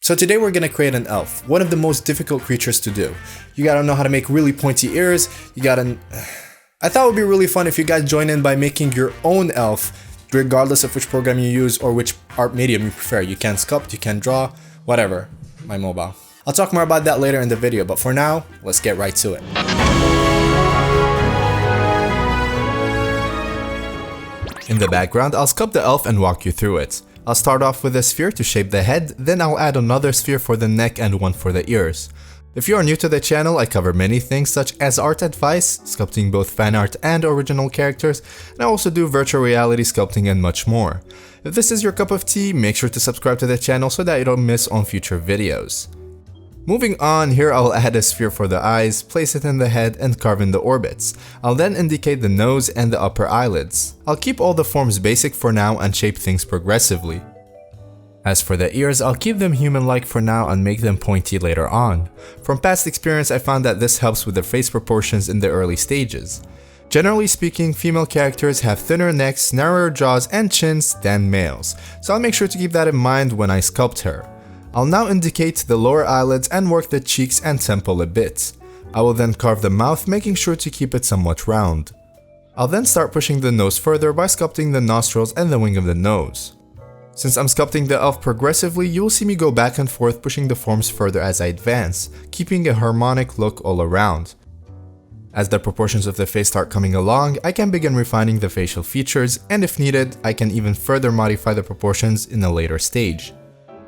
So today we're gonna create an elf, one of the most difficult creatures to do. You gotta know how to make really pointy ears, I thought it would be really fun if you guys join in by making your own elf, regardless of which program you use or which art medium you prefer. You can sculpt, you can draw, whatever, my mobile. I'll talk more about that later in the video, but for now, let's get right to it. In the background, I'll sculpt the elf and walk you through it. I'll start off with a sphere to shape the head, then I'll add another sphere for the neck and one for the ears. If you are new to the channel, I cover many things such as art advice, sculpting both fan art and original characters, and I also do virtual reality sculpting and much more. If this is your cup of tea, make sure to subscribe to the channel so that you don't miss on future videos. Moving on, here I'll add a sphere for the eyes, place it in the head, and carve in the orbits. I'll then indicate the nose and the upper eyelids. I'll keep all the forms basic for now and shape things progressively. As for the ears, I'll keep them human-like for now and make them pointy later on. From past experience, I found that this helps with the face proportions in the early stages. Generally speaking, female characters have thinner necks, narrower jaws, and chins than males, so I'll make sure to keep that in mind when I sculpt her. I'll now indicate the lower eyelids and work the cheeks and temple a bit. I will then carve the mouth, making sure to keep it somewhat round. I'll then start pushing the nose further by sculpting the nostrils and the wing of the nose. Since I'm sculpting the elf progressively, you will see me go back and forth pushing the forms further as I advance, keeping a harmonic look all around. As the proportions of the face start coming along, I can begin refining the facial features, and if needed, I can even further modify the proportions in a later stage.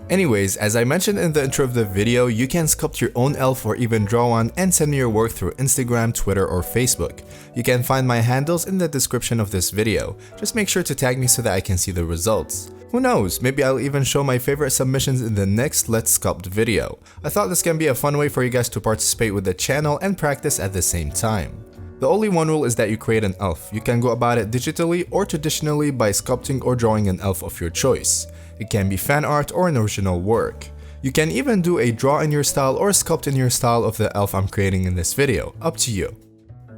Anyways, as I mentioned in the intro of the video, you can sculpt your own elf or even draw one and send me your work through Instagram, Twitter, or Facebook. You can find my handles in the description of this video. Just make sure to tag me so that I can see the results. Who knows, maybe I'll even show my favorite submissions in the next Let's Sculpt video. I thought this can be a fun way for you guys to participate with the channel and practice at the same time. The only one rule is that you create an elf. You can go about it digitally or traditionally by sculpting or drawing an elf of your choice. It can be fan art or an original work. You can even do a draw in your style or sculpt in your style of the elf I'm creating in this video, up to you.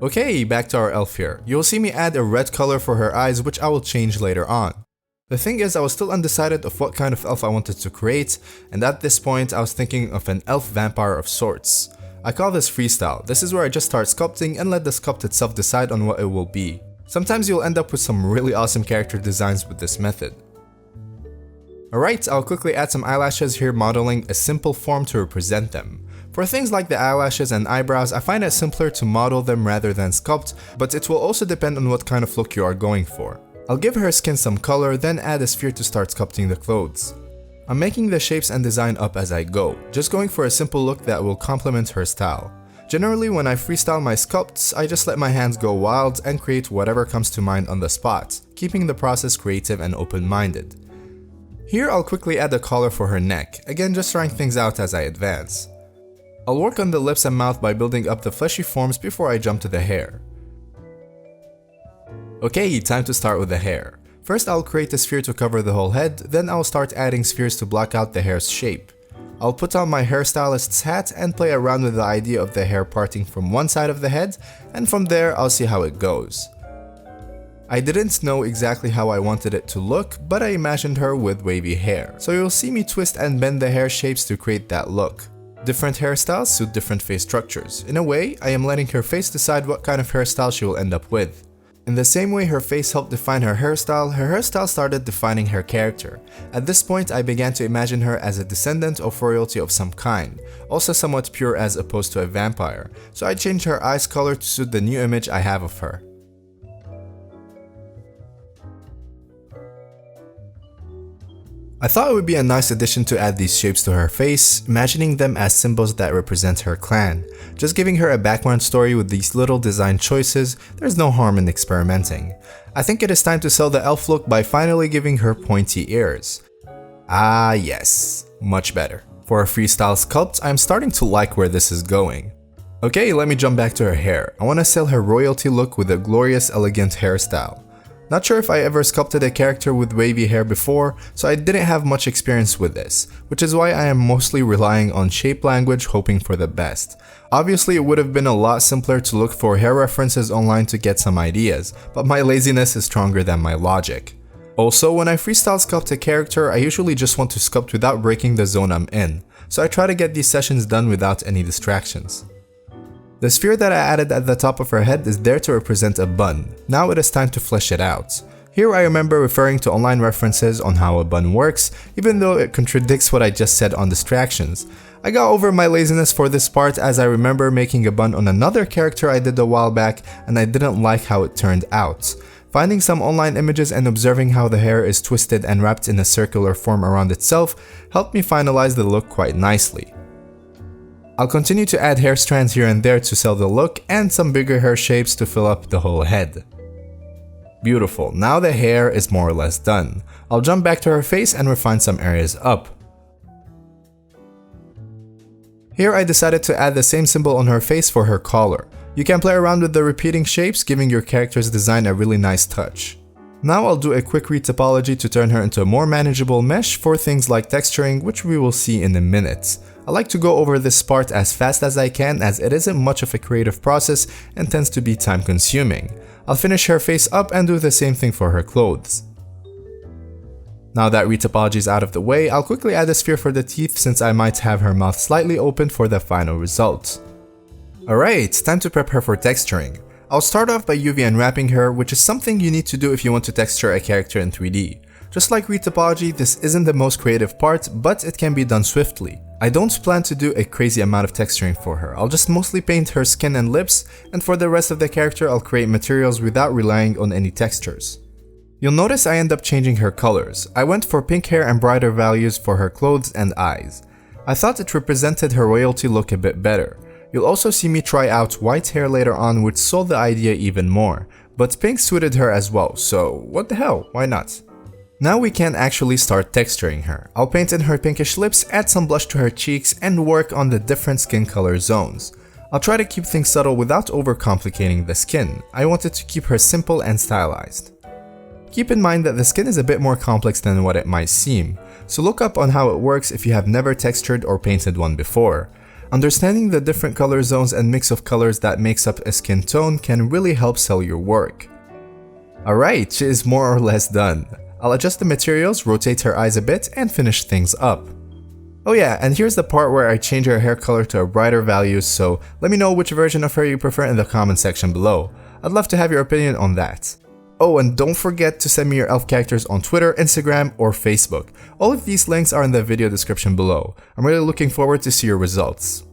Okay, back to our elf here. You'll see me add a red color for her eyes, which I will change later on. The thing is, I was still undecided of what kind of elf I wanted to create, and at this point I was thinking of an elf vampire of sorts. I call this freestyle. This is where I just start sculpting and let the sculpt itself decide on what it will be. Sometimes you'll end up with some really awesome character designs with this method. Alright, I'll quickly add some eyelashes here, modeling a simple form to represent them. For things like the eyelashes and eyebrows, I find it simpler to model them rather than sculpt, but it will also depend on what kind of look you are going for. I'll give her skin some color, then add a sphere to start sculpting the clothes. I'm making the shapes and design up as I go, just going for a simple look that will complement her style. Generally, when I freestyle my sculpts, I just let my hands go wild and create whatever comes to mind on the spot, keeping the process creative and open-minded. Here I'll quickly add a collar for her neck, again just trying things out as I advance. I'll work on the lips and mouth by building up the fleshy forms before I jump to the hair. Okay, time to start with the hair. First I'll create a sphere to cover the whole head, then I'll start adding spheres to block out the hair's shape. I'll put on my hairstylist's hat and play around with the idea of the hair parting from one side of the head, and from there I'll see how it goes. I didn't know exactly how I wanted it to look, but I imagined her with wavy hair, so you'll see me twist and bend the hair shapes to create that look. Different hairstyles suit different face structures. In a way, I am letting her face decide what kind of hairstyle she will end up with. In the same way her face helped define her hairstyle started defining her character. At this point, I began to imagine her as a descendant of royalty of some kind, also somewhat pure as opposed to a vampire, so I changed her eyes color to suit the new image I have of her. I thought it would be a nice addition to add these shapes to her face, imagining them as symbols that represent her clan. Just giving her a background story with these little design choices, there's no harm in experimenting. I think it is time to sell the elf look by finally giving her pointy ears. Ah yes, much better. For a freestyle sculpt, I'm starting to like where this is going. Okay, let me jump back to her hair. I want to sell her royalty look with a glorious, elegant hairstyle. Not sure if I ever sculpted a character with wavy hair before, so I didn't have much experience with this, which is why I am mostly relying on shape language, hoping for the best. Obviously, it would have been a lot simpler to look for hair references online to get some ideas, but my laziness is stronger than my logic. Also, when I freestyle sculpt a character, I usually just want to sculpt without breaking the zone I'm in, so I try to get these sessions done without any distractions. The sphere that I added at the top of her head is there to represent a bun. Now it is time to flesh it out. Here I remember referring to online references on how a bun works, even though it contradicts what I just said on distractions. I got over my laziness for this part as I remember making a bun on another character I did a while back and I didn't like how it turned out. Finding some online images and observing how the hair is twisted and wrapped in a circular form around itself helped me finalize the look quite nicely. I'll continue to add hair strands here and there to sell the look and some bigger hair shapes to fill up the whole head. Beautiful, now the hair is more or less done. I'll jump back to her face and refine some areas up. Here I decided to add the same symbol on her face for her collar. You can play around with the repeating shapes, giving your character's design a really nice touch. Now I'll do a quick retopology to turn her into a more manageable mesh for things like texturing, which we will see in a minute. I like to go over this part as fast as I can as it isn't much of a creative process and tends to be time consuming. I'll finish her face up and do the same thing for her clothes. Now that retopology is out of the way, I'll quickly add a sphere for the teeth since I might have her mouth slightly open for the final result. Alright, time to prep her for texturing. I'll start off by UV unwrapping her, which is something you need to do if you want to texture a character in 3D. Just like retopology, this isn't the most creative part, but it can be done swiftly. I don't plan to do a crazy amount of texturing for her, I'll just mostly paint her skin and lips, and for the rest of the character I'll create materials without relying on any textures. You'll notice I end up changing her colors. I went for pink hair and brighter values for her clothes and eyes. I thought it represented her royalty look a bit better. You'll also see me try out white hair later on, which sold the idea even more, but pink suited her as well, so what the hell, why not? Now we can actually start texturing her. I'll paint in her pinkish lips, add some blush to her cheeks, and work on the different skin color zones. I'll try to keep things subtle without overcomplicating the skin. I wanted to keep her simple and stylized. Keep in mind that the skin is a bit more complex than what it might seem, so look up on how it works if you have never textured or painted one before. Understanding the different color zones and mix of colors that makes up a skin tone can really help sell your work. Alright, she is more or less done. I'll adjust the materials, rotate her eyes a bit, and finish things up. Oh yeah, and here's the part where I change her hair color to a brighter value, so let me know which version of her you prefer in the comment section below. I'd love to have your opinion on that. Oh, and don't forget to send me your elf characters on Twitter, Instagram, or Facebook. All of these links are in the video description below. I'm really looking forward to see your results.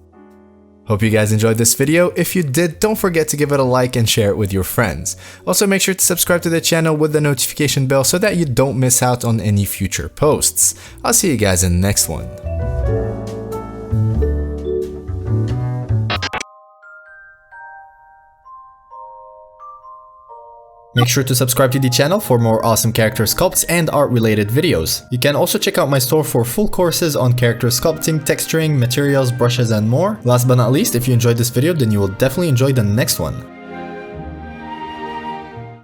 Hope you guys enjoyed this video. If you did, don't forget to give it a like and share it with your friends. Also make sure to subscribe to the channel with the notification bell so that you don't miss out on any future posts. I'll see you guys in the next one. Make sure to subscribe to the channel for more awesome character sculpts and art related videos. You can also check out my store for full courses on character sculpting, texturing, materials, brushes, and more. Last but not least, if you enjoyed this video, then you will definitely enjoy the next one.